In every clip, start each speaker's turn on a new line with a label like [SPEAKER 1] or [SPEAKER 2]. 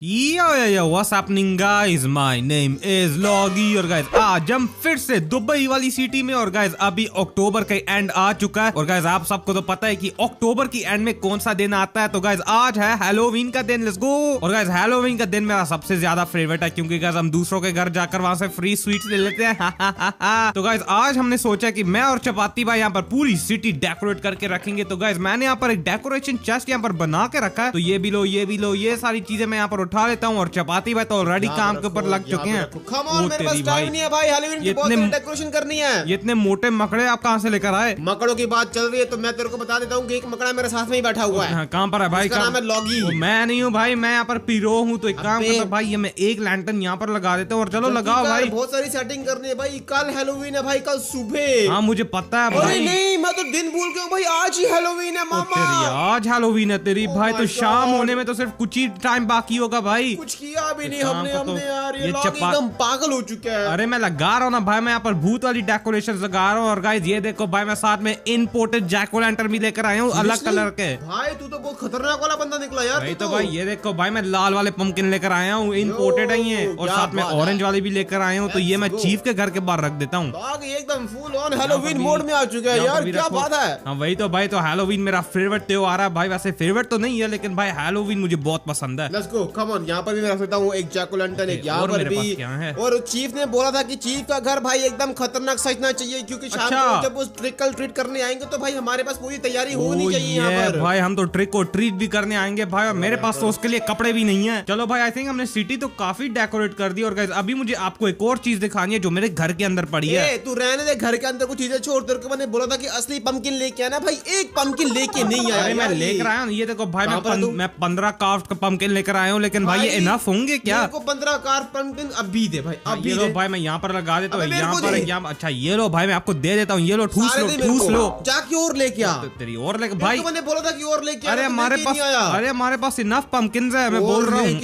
[SPEAKER 1] What's happening guys? My name is Logi और guys आज हम फिर से दुबई वाली सिटी में और guys अभी अक्टूबर का एंड आ चुका है और guys आप सबको तो पता है कि अक्टूबर की एंड में कौन सा दिन आता है। तो guys आज है हैलोवीन का दिन, लेट्स गो। और guys हैलोवीन का दिन मेरा सबसे ज्यादा फेवरेट है क्योंकि guys हम दूसरों के घर जाकर वहां से फ्री स्वीट्स ले लेते हैं। तो guys आज हमने सोचा कि मैं और चपाती भाई यहाँ पर पूरी सिटी डेकोरेट करके रखेंगे। तो guys मैंने यहाँ पर एक डेकोरेशन चेस्ट यहाँ पर बना के रखा है, तो ये भी लो, ये भी लो, ये सारी चीजें मैं यहाँ पर उठा लेता हूँ। और चपाती भाई तो ऑलरेडी काम के ऊपर लग चुके हैं।
[SPEAKER 2] कम ऑन, मेरे पास टाइम नहीं है भाई, हैलोवीन की बहुत डेकोरेशन करनी है।
[SPEAKER 1] ये इतने मोटे मकड़े आप कहाँ से लेकर आए?
[SPEAKER 2] मकड़ों की बात चल रही है तो मैं तेरे को बता देता हूँ कि एक मकड़ा मेरे साथ में ही बैठा हुआ है।
[SPEAKER 1] कहाँ पर है भाई?
[SPEAKER 2] उसका नाम है लॉगी।
[SPEAKER 1] मैं नहीं हूँ भाई, मैं यहाँ पर पीरो हूँ। तो एक काम करता भाई, ये मैं एक लैंटर्न यहाँ पर लगा देता हूँ और चलो लगाओ भाई।
[SPEAKER 2] बहुत सारी सेटिंग करनी है भाई, कल हैलोवीन है भाई, कल सुबह।
[SPEAKER 1] हाँ मुझे पता है भाई।
[SPEAKER 2] नहीं मैं तो दिन भूल गया भाई, आज ही हैलोवीन है मामा।
[SPEAKER 1] आज हैलोवीन है तेरी भाई, तो शाम होने में तो सिर्फ कुछ ही टाइम बाकी होगा भाई।
[SPEAKER 2] कुछ किया भी नहीं हमने यार, ये लॉगी एकदम पागल हो चुका है।
[SPEAKER 1] अरे मैं लगा रहा हूँ ना भाई, मैं यहाँ पर भूत वाली डेकोरेशन लगा रहा हूँ। और गाइस ये देखो भाई, मैं साथ में इम्पोर्टेड जैक ओ लैंटर्न भी लेकर आया हूँ अलग कलर के।
[SPEAKER 2] भाई तू तो बहुत खतरनाक वाला बंदा निकला यार।
[SPEAKER 1] भाई तो भाई ये देखो भाई, मैं लाल वाले पंपकिन लेकर आया हूँ, इम्पोर्टेड है ये। और साथ में ऑरेंज वाले भी लेकर आया हूँ, तो ये मैं चीफ के घर के बाहर रख देता हूँ।
[SPEAKER 2] एकदम फुल ऑन हैलोवीन मोड में आ चुका है यार, क्या बात है।
[SPEAKER 1] हाँ वही तो भाई, तो हैलोवीन मेरा फेवरेट त्योहार है भाई। वैसे फेवरेट तो नहीं है लेकिन भाई हैलोवीन मुझे बहुत पसंद है।
[SPEAKER 2] Let's go, come on. यहाँ पर भी मैं रख सकता हूँ एक जैक ओ लैंटर्न, एक यहाँ पर भी। और चीफ ने बोला था कि चीफ का घर भाई एकदम खतरनाक सजना चाहिए क्योंकि शाम को जब वो ट्रिक और ट्रीट करने आएंगे तो भाई हमारे पास पूरी तैयारी होनी चाहिए यहाँ पर।
[SPEAKER 1] भाई हम तो ट्रिक और ट्रीट भी करने आएंगे भाई, और मेरे पास तो उसके लिए कपड़े भी नहीं है। चलो भाई आई थिंक हमने सिटी तो काफी डेकोरेट कर दी। और गाइस अभी मुझे आपको एक और चीज दिखानी है जो मेरे घर के अंदर पड़ी है।
[SPEAKER 2] तू रहने दे, घर के अंदर कुछ चीजें छोड़। तेरे को मैंने बोला था कि असली पंपकिन लेके आना भाई, एक पंपकिन लेके नहीं आया।
[SPEAKER 1] मैं लेकर आया हूँ, ये देखो भाई मैं 15 कार्व्ड का पंपकिन लेकर आया हूँ। लेकिन भाई ये इनफ होंगे क्या?
[SPEAKER 2] 15 कार्व्ड पंपकिन अभी दे भाई, अभी
[SPEAKER 1] लो भाई। मैं यहाँ पर लगा देता हूँ, यहाँ पर। अच्छा ये लो भाई, मैं आपको दे देता हूँ, ये लो, ठूस लो।
[SPEAKER 2] जाके और लेके आ।
[SPEAKER 1] तेरी और लेके भाई,
[SPEAKER 2] मैंने बोला था कि और लेके आ।
[SPEAKER 1] अरे हमारे पास इनफ पंपकिन्स है, मैं बोल रहा हूँ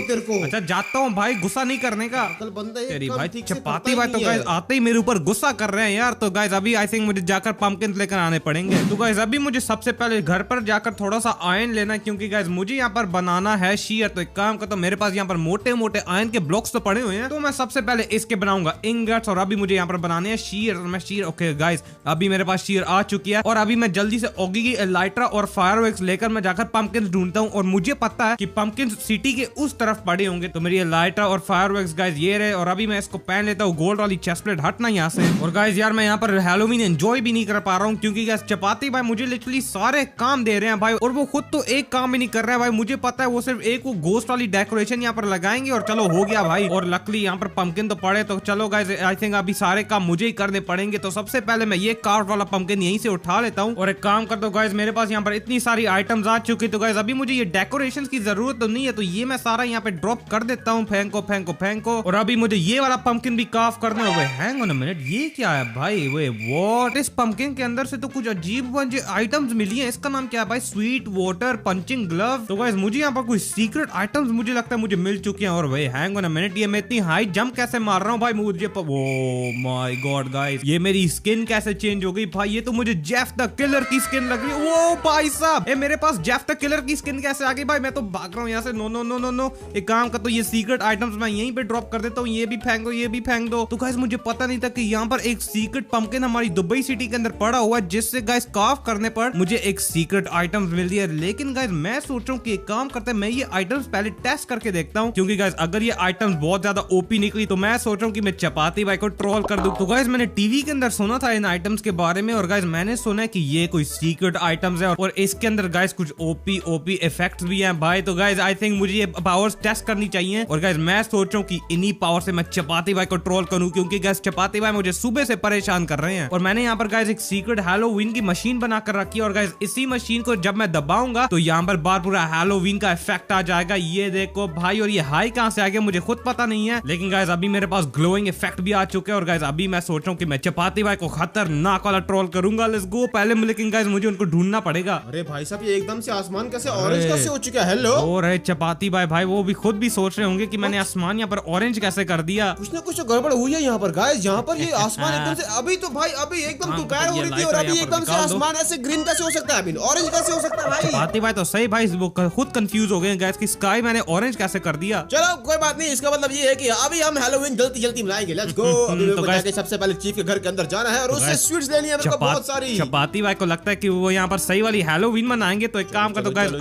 [SPEAKER 2] तेरे को।
[SPEAKER 1] अच्छा जाता हूँ भाई, गुस्सा नहीं करने का। तेरी भाई चपाती भाई तो गाइस आते ही मेरे ऊपर गुस्सा कर रहे हैं यार। तो गाइस अभी आई थिंक मुझे जाकर पंपकिन लेकर आने पड़ेंगे। तो गाइस अभी मुझे सबसे पहले घर पर जाकर थोड़ा सा आयरन लेना, क्योंकि गाइस मुझे यहाँ पर बनाना है शीयर। तो एक काम करता हूँ, मेरे पास यहाँ पर मोटे मोटे आयरन के ब्लॉक्स तो पड़े हुए हैं, तो मैं सबसे पहले इसके बनाऊंगा इंगट्स। और अभी मुझे यहाँ पर बनाने हैं शीयर। मैं शीयर, ओके गाइस अभी मेरे पास शीयर आ चुकी है। और अभी मैं जल्दी से ओगी की लाइटर और फायरवर्क्स लेकर मैं जाकर पंपकिन ढूंढता हूँ। और मुझे पता है कि पंपकिन सिटी के उस तरफ पड़े होंगे, तो मेरी लाइटर और फायरवर्क्स गाइस ये रहे। और अभी मैं इसको पहन लेता हूँ, गोल्ड वाली चेस्ट प्लेट हटना यहाँ से। और गाइस यार मैं यहाँ पर हैलोवीन एंजॉय भी नहीं कर पा रहा हूँ क्योंकि गाइस चपाती भाई मुझे लिटरली सारे काम दे रहे हैं भाई, और वो खुद तो एक काम भी नहीं कर रहा है भाई। मुझे पता है वो सिर्फ एक वो गोस्ट वाली डेकोरेशन यहाँ पर लगाएंगे और चलो हो गया भाई। और लकली यहाँ पर पंपकिन तो पड़े, तो चलो गाइस आई थिंक अभी सारे काम मुझे ही करने पड़ेंगे। तो सबसे पहले मैं ये कार्व वाला पंपकिन यहीं से उठा लेता हूँ। और एक काम करता हूँ गाइस, मेरे पास यहाँ पर इतनी सारी आइटम्स आ चुकी, तो गाइस अभी मुझे ये डेकोरेशन की जरूरत तो नहीं है, तो ये मैं सारा यहाँ पे ड्रॉप कर देता हूँ। फेंको फेंको फेंको। और अभी मुझे ये वाला पंपकिन भी कार्व करना होगा। हैंग ऑन अ मिनट, ये क्या है भाई? Way what? इस पंपकिन के अंदर से तो कुछ अजीब आइटम्स मिली है। इसका नाम क्या है भाई? Sweet water punching glove. तो गाइस मुझे यहाँ पर कुछ सीक्रेट आइटम्स मुझे लगता है मुझे मिल चुके हैं। और भाई हैंग ऑन अ मिनट, ये मैं इतनी हाई जंप कैसे मार रहा हूँ भाई? मुझे ओह माय गॉड गाइस, ये मेरी स्किन कैसे चेंज हो गई भाई? ये तो मुझे जेफ द किलर की स्किन लग रही है। ओ भाई साहब, मेरे पास जेफ द किलर की स्किन कैसे आ गई भाई? मैं तो भाग रहा हूँ यहाँ से। No no no no no, एक काम कर, तो ये सीक्रेट आइटम्स मैं यहीं पे ड्रॉप कर देता हूँ। ये भी फेंक दो, ये भी फेंक दो। तो गाइस मुझे पता नहीं था कि यहाँ पर एक सीक्रेट पंपकिन हमारी दुबई सिटी के अंदर पड़ा हुआ है, जिससे गाइस कार्व करने पर मुझे एक सीक्रेट आइटम्स मिल रही है। लेकिन गाइस मैं सोच रहा हूँ कि एक काम करते हैं, मैं ये आइटम्स पहले टेस्ट करके देखता हूँ, क्योंकि गाइस अगर ये आइटम्स बहुत ज्यादा ओपी निकली तो मैं सोच रहा हूँ कि मैं चपाती भाई को ट्रोल कर दूं। तो गाइस मैंने टीवी के अंदर सुना था इन आइटम्स के बारे में, और गाइस मैंने सुना है कि ये कोई सीक्रेट आइटम्स है और इसके अंदर गाइस कुछ ओपी इफेक्ट्स भी हैं भाई। तो गाइस आई थिंक मुझे ये पावर्स टेस्ट करनी चाहिए। और गाइस मैं सोच रहा हूँ कि इन्हीं पावर से मैं चपाती भाई को ट्रोल करूँ, क्योंकि गाइस चपाती भाई मुझे सुबह से परेशान कर रहे हैं। और मैंने यहाँ पर गाइस एक सीक्रेट हैलोवीन की मशीन बनाकर रखी है। और गाइस इसी मशीन को जब मैं दबाऊंगा तो यहाँ पर बार पूरा हैलोवीन का इफेक्ट आ जाएगा। ये देखो भाई, और ये हाई कहाँ से आ गया मुझे खुद पता नहीं है, लेकिन गाइस अभी मेरे पास ग्लोइंग इफेक्ट भी आ चुके हैं। और गाइस अभी मैं सोच रहा हूँ कि मैं चपाती भाई को खतरनाक वाला ट्रोल करूंगा। लेट्स गो पहले, लेकिन गाइस मुझे उनको ढूंढना पड़ेगा।
[SPEAKER 2] अरे भाई साहब, ये एकदम से आसमान कैसे ऑरेंज कैसे हो चुका है? हेलो
[SPEAKER 1] और चपाती भाई वो भी खुद भी सोच रहे होंगे कि मैंने आसमान यहाँ पर ऑरेंज कैसे कर दिया।
[SPEAKER 2] कुछ ना कुछ तो गड़बड़ हुई है यहाँ पर गाइस। यहाँ पर ये आसमान एकदम से अभी तो भाई अभी एकदम दोपहर हो रही थी और अभी एकदम से आसमान ऐसे ग्रीन कैसे हो सकता है? अभी ऑरेंज कैसे हो सकता है भाई?
[SPEAKER 1] चपाती भाई तो सही भाई, वो खुद कंफ्यूज हो गए गैस कि स्काई मैंने ऑरेंज कैसे कर दिया?
[SPEAKER 2] चलो कोई बात नहीं, इसका मतलब ये है कि अभी हम हैलोवीन जल्दी जल्दी मनाएंगे। Let's go. अभी मेरे को जाके सबसे पहले चीफ के घर के अंदर जाना है और उससे स्वीट्स लेनी है मेरे को बहुत सारी।
[SPEAKER 1] चपाती भाई को लगता है कि वो यहाँ पर सही वाली हैलोवीन मनाएंगे, तो एक काम कर दो गाइस,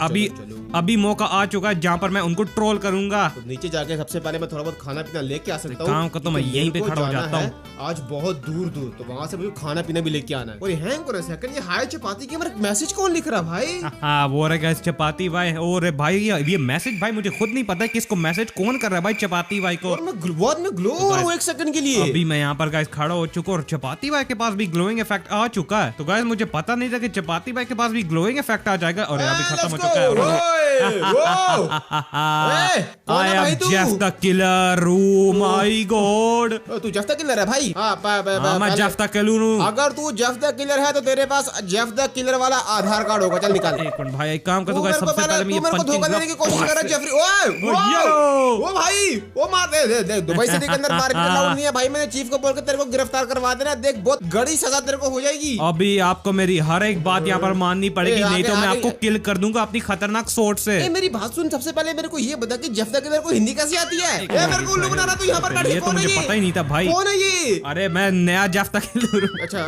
[SPEAKER 1] अभी मौका आ चुका है जहाँ पर मैं उनको ट्रोल करूंगा।
[SPEAKER 2] तो नीचे जाके सबसे पहले मैं थोड़ा बहुत खाना पीना लेके आ सकता हूँ।
[SPEAKER 1] काम का तो मैं यहीं पे खड़ा हो जाता हूँ
[SPEAKER 2] आज बहुत दूर दूर, तो वहाँ से मुझे खाना पीना भी लेके आना है। और हैंग कौन है सेकंड, ये हाय चपाती के मेरा मैसेज कौन लिख रहा भाई?
[SPEAKER 1] हाँ वो रहा गाइस चपाती भाई। और भाई ये मैसेज भाई मुझे खुद नहीं पता है किसको मैसेज कौन कर रहा है भाई, चपाती भाई को।
[SPEAKER 2] और मैं बहुत में ग्लो हो रहा हूँ एक सेकंड के लिए।
[SPEAKER 1] अभी मैं यहाँ पर गाइस खड़ा हो चुका और चपाती भाई के पास भी ग्लोइंग इफेक्ट आ चुका है। तो गाइस मुझे पता नहीं था कि चपाती भाई के पास भी ग्लोइंग इफेक्ट आ जाएगा। और यहाँ भी खत्म हो चुका है। I am Jeff the Killer. Oh my God.
[SPEAKER 2] तू जेफ द किलर है भाई?
[SPEAKER 1] मैं जेफ द किलर हूँ।
[SPEAKER 2] अगर तू जेफ द किलर है तो तेरे पास जेफ द किलर वाला आधार कार्ड होगा। चल निकाल।
[SPEAKER 1] एक मिनट भाई, एक काम कर दूंगा सबसे पहले मैं ये
[SPEAKER 2] पंचिंग धोखा देने की कोशिश कर रहा है जेफरी। ओए भाई वो मार दे दुबई सिटी के अंदर मार्केट अलाउड नहीं है भाई। मैंने चीफ को बोल के तेरे को गिरफ्तार करवा देना। देख बहुत बड़ी सजा तेरे को हो जाएगी।
[SPEAKER 1] अभी आपको मेरी हर एक बात यहाँ पर माननी पड़ेगी, नहीं तो मैं आपको किल कर दूंगा अपनी खतरनाक सोर्ट से।
[SPEAKER 2] मेरी बात सुन, सबसे पहले मेरे को ये बता कि जेफ द किलर को हिंदी कैसे आती है? मेरे को उल्लू बना रहा तू यहाँ पर बैठ के।
[SPEAKER 1] ये तो मुझे पता ही नहीं था भाई।
[SPEAKER 2] कौन है ये?
[SPEAKER 1] अरे मैं नया जेफ द किलर।
[SPEAKER 2] अच्छा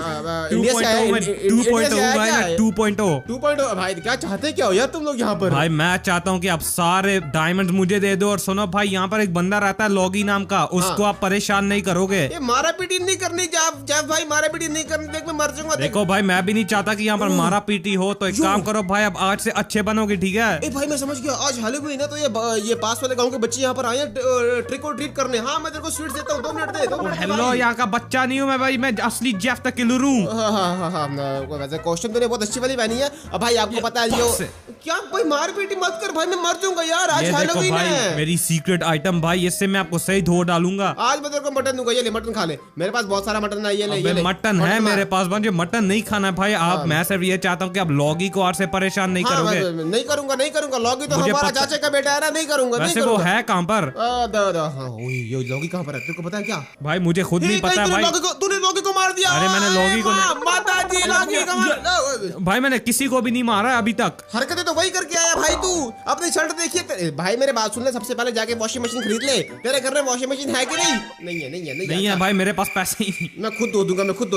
[SPEAKER 1] 2.0
[SPEAKER 2] भाई क्या चाहते क्या हो यार तुम लोग यहाँ पर?
[SPEAKER 1] भाई मैं चाहता हूँ कि आप सारे डायमंड मुझे दे दो। और सुनो भाई, यहाँ पर एक बंदा रहता है लॉगी नाम का, उसको आप परेशान नहीं करोगे।
[SPEAKER 2] ये मारा पीटी नहीं करनी जेफ भाई, मारा पीटी नहीं करनी। देख मैं मर जाऊंगा।
[SPEAKER 1] देखो भाई मैं भी नहीं चाहता कि यहाँ पर मारा पीटी हो, तो एक काम करो भाई, अब आज से अच्छे बनोगे, ठीक है?
[SPEAKER 2] ए भाई मैं समझ गया, आज हैलोवीन है तो ये पास वाले गांव के बच्चे यहाँ पर आए हैं ट्रिक और ट्रीट करने। हाँ मैं तेरे को स्वीट्स देता हूँ, 2 मिनट दे।
[SPEAKER 1] हेलो, यहाँ का बच्चा नहीं हूँ मैं भाई, मैं असली जेफ द किलर हूँ।
[SPEAKER 2] हाँ वैसे कॉस्ट्यूम तूने बहुत अच्छी वाली पहनी है। अब भाई आपको पता है जो क्या भाई, मार पीटी मत कर भाई, मैं मर जाऊंगा यार। आज हैलोवीन है।
[SPEAKER 1] मेरी सीक्रेट आइटम भाई, इससे मैं आपको सही धो डालूंगा।
[SPEAKER 2] आज मैं तेरे को मटन दूंगा, ये ले मटन खा ले। मेरे पास बहुत सारा मटन है, ये ले।
[SPEAKER 1] मटन है मेरे पास, मुझे मटन नहीं खाना है भाई। आप मैं सिर्फ ये चाहता हूँ कि आप लॉगी को और से परेशान नहीं करोगे।
[SPEAKER 2] नहीं करूंगा। लॉगी तो हमारा चाचा का बेटा है ना, नहीं करूंगा।
[SPEAKER 1] वैसे वो है कहाँ पर?
[SPEAKER 2] ये लॉगी कहाँ पर है? तेरे को पता है क्या?
[SPEAKER 1] भाई मुझे खुद नहीं पता है भाई।
[SPEAKER 2] तूने लॉगी को मार दिया।
[SPEAKER 1] अरे मैंने लॉगी को
[SPEAKER 2] माताजी लॉगी को मार।
[SPEAKER 1] भाई मैंने किसी को भी नहीं मारा है अभी तक।
[SPEAKER 2] हरकतें तो वही करके आया भाई तू। अपनी शर्ट देखिए भाई। मेरे बात सुन ले, सबसे पहले जाके वॉशिंग मशीन खरीद ले। तेरे घर में वॉशिंग मशीन है कि नहीं? नहीं है
[SPEAKER 1] भाई, मेरे पास पैसे ही नहीं।
[SPEAKER 2] मैं खुद धो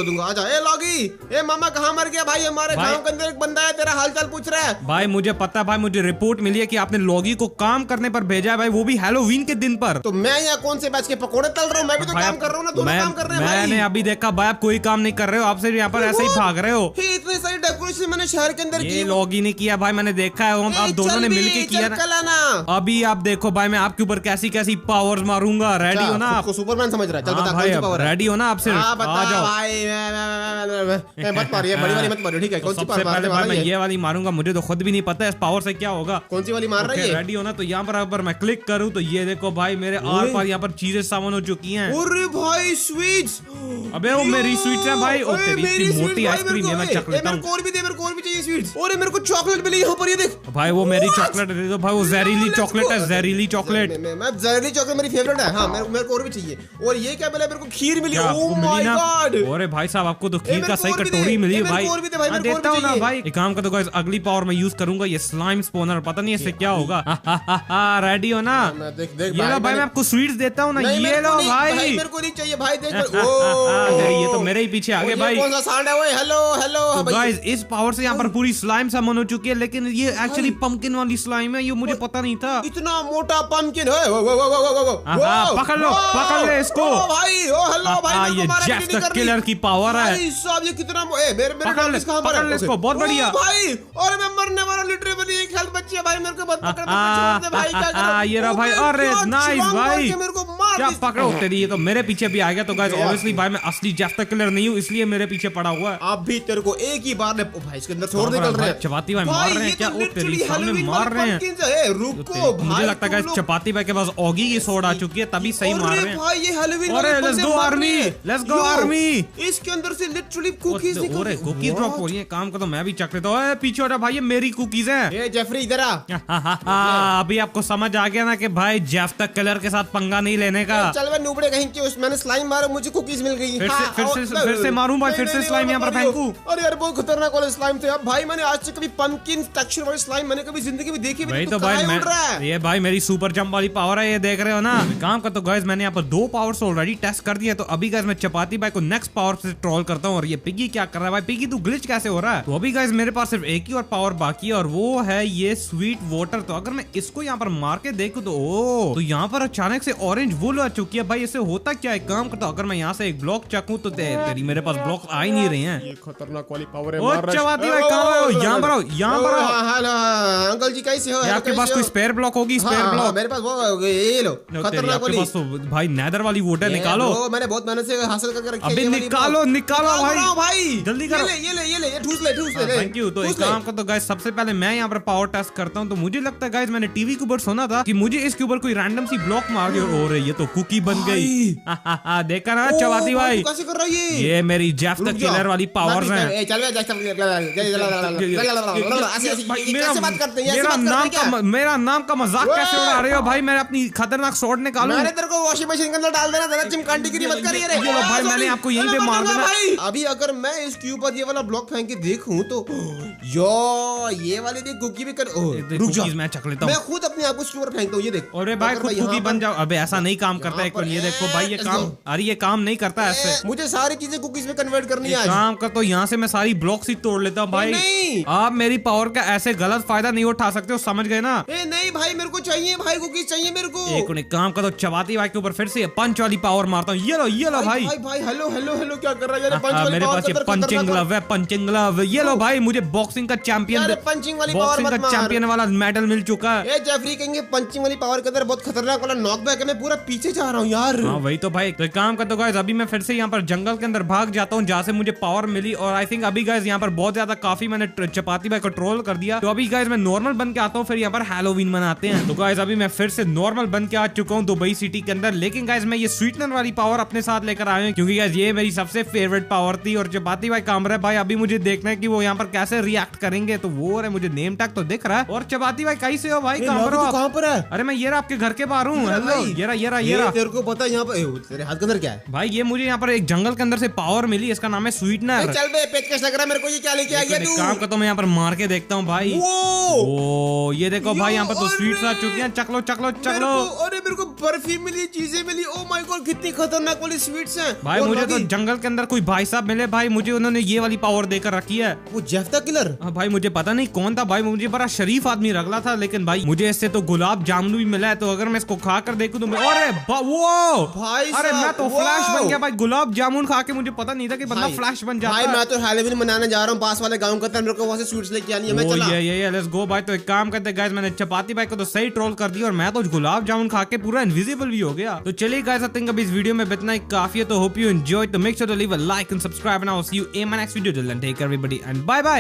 [SPEAKER 2] दूंगा। आजा। ए लॉगी, ए मामा कहाँ मर गया भाई? हमारे गांव के अंदर एक बंदा है, तेरा हालचाल पूछ रहा है।
[SPEAKER 1] भाई मुझे पता है भाई, मुझे रिपोर्ट मिली है कि आपने लॉगी को काम करने पर भेजा है भाई, वो भी हैलोवीन के दिन पर।
[SPEAKER 2] तो मैं यहाँ कौन से बैच के पकोड़े तल रहा हूँ? मैं भी तो काम कर रहा हूँ ना, दोनों काम कर रहे हैं भाई।
[SPEAKER 1] मैंने अभी देखा भाई, आप कोई काम नहीं कर रहे हो, आप सिर्फ यहाँ पर ऐसे ही भाग रहे हो।
[SPEAKER 2] इतनी सारी डेकोरेशन मैंने शहर के अंदर की।
[SPEAKER 1] लॉगी ने किया भाई, मैंने देखा है, आप दोनों ने मिलके किया ना। अभी आप देखो भाई, मैं आपके ऊपर कैसी कैसी पावर्स मारूंगा। रेडी हो ना आप?
[SPEAKER 2] सुपरमैन समझ रहा है? चल बता कौन सी पावर है?
[SPEAKER 1] रेडी हो ना आप? सिर्फ आ जाओ
[SPEAKER 2] भाई। मत मारिए, बड़ी वाली मत मारिए, ठीक है? कौन सी पावर मारने वाला है?
[SPEAKER 1] मैं ये वाली मारूंगा, मुझे तो खुद भी नहीं पता है इस पावर से क्या होगा।
[SPEAKER 2] कौन सी वाली मार रही है?
[SPEAKER 1] रेडी हो ना? तो यहाँ पर अगर मैं क्लिक करूँ तो ये देखो भाई, मेरे आर पार यहाँ पर चीजें सामान हो चुकी हैं।
[SPEAKER 2] अरे भाई स्वीट्स।
[SPEAKER 1] अबे वो मेरी स्वीट्स है भाई। ओ तेरी इतनी मोटी आइसक्रीम है, मैं चख लेता हूं।
[SPEAKER 2] मेरे को और भी दे, मेरे को और भी चाहिए स्वीट्स। और मेरे को चॉकलेट मिली यहाँ पर, ये देख
[SPEAKER 1] भाई। वो मेरी चॉकलेट दे दो भाई, वो जहरीली चॉकलेट है, जहरीली चॉकलेट।
[SPEAKER 2] मैं जहरीली चॉकलेट मेरी फेवरेट है। हाँ मेरे को और भी चाहिए। और ये क्या मिला? मेरे को खीर मिली। Oh my God.
[SPEAKER 1] अरे भाई साहब, आपको तो खीर का सही कटोरी मिली है भाई। देता हूँ ना भाई। एक काम कर दो गाइस, अगली पावर मैं यूज करूंगा ये स्लाइम स्पॉनर। पता नहीं इससे क्या होगा। रेडी हो ना? ये लो भाई, मैं आपको स्वीट्स देता हूँ ना, ये लो भाई।
[SPEAKER 2] मेरे को नहीं चाहिए भाई, देख।
[SPEAKER 1] ये तो मेरे ही पीछे आगे भाई।
[SPEAKER 2] कौन सा साउंड है वो? हेलो
[SPEAKER 1] गाइस, इस पावर से यहाँ पर पूरी स्लाइम सामान हो चुकी है, लेकिन ये एक्चुअली पंपकिन वाली स्लाइम है। ये मुझे पता नहीं था।
[SPEAKER 2] इतना मोटा पंपकिन है।
[SPEAKER 1] पकड़ लो इसको
[SPEAKER 2] भाई। ओ हेलो भाई,
[SPEAKER 1] ये जेफ द किलर की पावर है
[SPEAKER 2] भाई साहब। ये कितना मेरे
[SPEAKER 1] पकड़ ले इसको, बहुत बढ़िया
[SPEAKER 2] भाई। और मैं मरने वाला, लिटरली एक हेल्थ बची है भाई। मेरे को मत पकड़, छोड़ दे भाई। क्या कर?
[SPEAKER 1] ये रहा भाई। अरे नाइस भाई,
[SPEAKER 2] मेरे को मार।
[SPEAKER 1] क्या पकड़ो तेरी, ये तो मेरे पीछे भी आ गया। तो गाइस ऑब्वियसली भाई मैं असली जेफ द किलर नहीं हूँ, इसलिए मेरे पीछे पड़ा हुआ है।
[SPEAKER 2] अब भी तेरे को एक ही बार भाई इसके अंदर छोड़ निकल रहे हैं।
[SPEAKER 1] चपाती भाई मार रहे हैं क्या? ओ तेरी सामने मार रहे हैं।
[SPEAKER 2] रुको भाई,
[SPEAKER 1] मुझे लगता है चपाती भाई के पास ऑगी की सोड आ चुकी है, तभी सही मार रहे हैं
[SPEAKER 2] भाई। ये हैलोवीन।
[SPEAKER 1] अरे लेट्स गो आर्मी।
[SPEAKER 2] इसके अंदर से लिटरली कुकीज निकल रही है।
[SPEAKER 1] कुकीज ड्रॉप हो रही है। काम का तो मैं भी चख लेता हूँ। पीछे हटा भाई, ये मेरी कुकीज है।
[SPEAKER 2] ये जेफरी इधर आ।
[SPEAKER 1] अभी आपको समझ आ गया ना कि भाई जेफ द किलर के साथ पंगा नहीं लेने करने का।
[SPEAKER 2] चल मैं नूबड़े कहीं के मैंने स्लाइम मारा, मुझे कुकीज मिल गई।
[SPEAKER 1] फिर से मारूं भाई, फिर से स्लाइम यहाँ पर फेंकूं।
[SPEAKER 2] अरे यार बहुत खतरनाक वाले स्लाइम थे। अब भाई मैंने आज तक कभी पंपकिन टेक्सचर वाले स्लाइम मैंने कभी जिंदगी में देखी भी नहीं।
[SPEAKER 1] तो भाई ये भाई मेरी सुपर जंप वाली पावर है, ये देख रहे हो ना। काम का तो गाइस मैंने यहाँ पर 2 पावर्स ऑलरेडी टेस्ट कर दिए। तो अभी गाइस मैं चपाती भाई को नेक्स्ट पावर से ट्रोल करता हूँ। और ये पिगी क्या कर रहा है भाई? पिगी तू ग्लिच कैसे हो रहा है? तो अभी गाइस मेरे पास सिर्फ एक ही और पावर बाकी है और वो है ये स्वीट वाटर। तो अगर मैं इसको यहाँ पर मार के देखूं तो ओ तो यहाँ पर अचानक से ऑरेंज वुल आ चुकी है भाई। इससे होता क्या है? काम करता अगर मैं यहाँ से एक ब्लॉक चकूं तो तेरी मेरे पास ब्लॉक आ ही नहीं रहे हैं।
[SPEAKER 2] ये खतरनाक वाली पावर है।
[SPEAKER 1] चपाती भाई कहाँ हो? यहाँ पर आओ, यहाँ पर आओ।
[SPEAKER 2] अंकल जी कैसे हो?
[SPEAKER 1] आपके पास कोई स्पेयर ब्लॉक होगी? स्पेयर ब्लॉक
[SPEAKER 2] मेरे पास वो ये लो खतरनाक वाली।
[SPEAKER 1] तो भाई नेदर वाली वोट है, निकालो।
[SPEAKER 2] मैंने बहुत मेहनत से हासिल करके रखी है।
[SPEAKER 1] अभी निकालो
[SPEAKER 2] भाई
[SPEAKER 1] जल्दी करो।
[SPEAKER 2] ये ठूस ले
[SPEAKER 1] थैंक यू। तो एक काम का तो गाइस सबसे पहले मैं यहाँ पर पावर टेस्ट करता हूँ। तो मुझे लगता है गाइस मैंने टीवी के ऊपर सुना था कि मुझे इसके ऊपर कोई रैंडम सी ब्लॉक मार दी और ये तो कुकी बन गई। देखा ना चपाती भाई,
[SPEAKER 2] कैसे कर रही है?
[SPEAKER 1] ये मेरी जेफ द किलर वाली पावर्स हैं। मेरा नाम का मजाक कैसे उड़ा रहे हो भाई? मैं अपनी खतरनाक स्वॉर्ड निकालूं?
[SPEAKER 2] मैंने तेरे को वॉशिंग मशीन के अंदर डाल देना था, चिमकांडीगिरी मत करिए रे।
[SPEAKER 1] ये लो भाई मैंने आपको यहीं पे मार देना।
[SPEAKER 2] अभी अगर मैं इसके ऊपर ये वाला ब्लॉक फेंक के देखूं तो यो ये वाली देख कुकी भी कर। रुक जा
[SPEAKER 1] मैं चक लेता हूं।
[SPEAKER 2] मैं खुद अपने आप को इसके ऊपर फेंकता हूं। ये देख।
[SPEAKER 1] अरे भाई खुद कुकी बन जाओ। अबे ऐसा नहीं काम करता है। ये देखो भाई ये काम, अरे ये काम नहीं करता ऐसे।
[SPEAKER 2] मुझे सारी चीजें कुकीज में कन्वर्ट करनी है।
[SPEAKER 1] काम कर तो यहाँ से मैं सारी ब्लॉक्स ही तोड़ लेता हूँ भाई। आप मेरी पावर का ऐसे गलत फायदा नहीं उठा सकते हो, समझ गए ना?
[SPEAKER 2] नहीं भाई मेरे को चाहिए भाई, कुकीज चाहिए मेरे को।
[SPEAKER 1] एक काम कर तो चपाती भाई के ऊपर फिर से पंच वाली पावर मारता हूँ। ये लो भाई।
[SPEAKER 2] भाई हेलो हेलो हेलो क्या कर रहा है?
[SPEAKER 1] मेरे पास ये पंचिंग ग्लव है, पंचिंग ग्लव। ये लो भाई मुझे बॉक्सिंग का चैंपियन,
[SPEAKER 2] पंचिंग वाली
[SPEAKER 1] बॉक्सिंग का चैंपियन वाला मेडल मिल चुका है।
[SPEAKER 2] जेफरी कहेंगे पंचिंग वाली पावर के अंदर बहुत खतरनाक वाला नॉकबैक है। मैं पूरा पीछे जा रहा हूँ यार।
[SPEAKER 1] हाँ वही तो भाई। तो एक काम करता हूँ अभी मैं फिर से यहाँ पर जंगल के अंदर भाग जाता हूँ जहाँ से मुझे पावर मिली। और आई थिंक अभी गाइस यहाँ पर बहुत ज्यादा काफी मैंने चपाती भाई को ट्रोल कर दिया। तो अभी गाइस मैं नॉर्मल बन के आता हूँ, फिर यहाँ पर हैलोवीन मनाते हैं। तो गाइस अभी मैं फिर से नॉर्मल बन के आ चुका हूँ दुबई सिटी के अंदर। लेकिन गाइस मैं ये स्वीटनर वाली पावर अपने साथ लेकर आया हूँ क्योंकि गाइस ये मेरी सबसे फेवरेट पावर थी। और चपाती भाई काम रहा है भाई, अभी मुझे देखना है कि वो यहाँ पर कैसे रिएक्ट करेंगे। तो वो है मुझे नेम टैग तो दिख रहा है। और चपाती भाई कैसे हो भाई?
[SPEAKER 2] कहाँ पर है?
[SPEAKER 1] अरे मैं ये आपके घर के बाहर हूँ। हेलो ये रहा।
[SPEAKER 2] तेरे को पता है यहाँ पर तेरे हाथ के अंदर क्या है?
[SPEAKER 1] भाई ये मुझे यहाँ पर एक जंगल के अंदर से पावर मिली, इसका नाम है स्वीटनर।
[SPEAKER 2] चल बे पेचकश लग रहा है मेरे को। ये क्या लेके आ गया तू?
[SPEAKER 1] काम का तो मैं यहाँ पर मार के देखता हूँ भाई। ओ ये देखो भाई यहाँ पर तो स्वीट्स आ चुकी हैं। चकलो।
[SPEAKER 2] अरे मेरे को बर्फी मिली, चीजें मिली। ओ माय गॉड कितनी खतरनाक वाली स्वीट्स हैं
[SPEAKER 1] भाई। मुझे तो जंगल के अंदर कोई भाई साहब मिले भाई, मुझे उन्होंने ये वाली पावर देकर रखी है।
[SPEAKER 2] वो जेफ द किलर?
[SPEAKER 1] हाँ भाई मुझे पता नहीं कौन था भाई, मुझे बड़ा शरीफ आदमी लग रहा था। लेकिन भाई मुझे इससे तो गुलाब जामुन भी मिला है। तो अगर मैं इसको खा कर देखूं तो मैं वो
[SPEAKER 2] भाई
[SPEAKER 1] अरे मैं तो फ्लैश बन गया भाई। गुलाब जामुन खा के मुझे पता नहीं था कि बंदा फ्लैश बन जाता है।
[SPEAKER 2] भाई मैं तो हैलोवीन मनाने जा रहा हूँ पास वाले गांव के अंदर। मेरे को वहां से स्वीट्स लेके आनी है। मैं चला।
[SPEAKER 1] ये लेट्स गो भाई। तो एक काम करते गाइस, मैंने चपाती भाई को तो सही ट्रोल कर दिया और मैं तो गुलाब जामुन खा के पूरा इनविजिबल भी हो गया। तो चलिए गाइस आई थिंक अभी इस वीडियो में इतना ही काफी है। तो होप यू एंजॉय। तो make sure to leave a like and subscribe and I will see you in my next video. Till then take care everybody and bye bye.